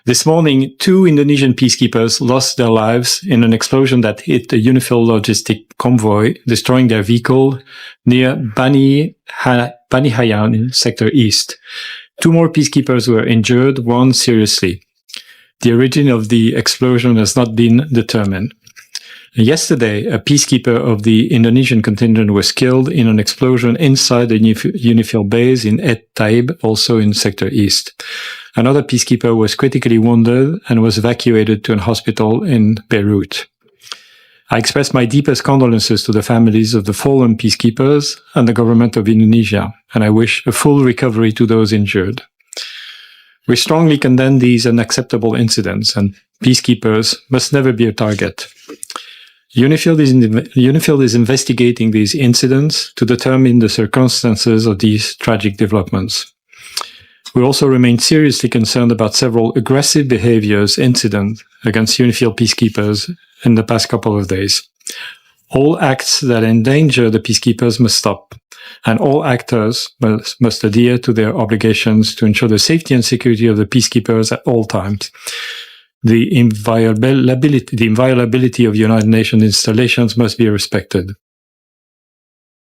This morning, 2 Indonesian peacekeepers lost their lives in an explosion that hit a UNIFIL logistic convoy, destroying their vehicle near Bani Hayan in Sector East. 2 more peacekeepers were injured, 1 seriously. The origin of the explosion has not been determined. Yesterday, a peacekeeper of the Indonesian contingent was killed in an explosion inside the UNIFIL base in Et Taib, also in Sector East. Another peacekeeper was critically wounded and was evacuated to a hospital in Beirut. I express my deepest condolences to the families of the fallen peacekeepers and the government of Indonesia, and I wish a full recovery to those injured. We strongly condemn these unacceptable incidents, and peacekeepers must never be a target. UNIFIL is investigating these incidents to determine the circumstances of these tragic developments. We also remain seriously concerned about several aggressive incidents against UNIFIL peacekeepers in the past couple of days. All acts that endanger the peacekeepers must stop, and all actors must adhere to their obligations to ensure the safety and security of the peacekeepers at all times. The inviolability of United Nations installations must be respected.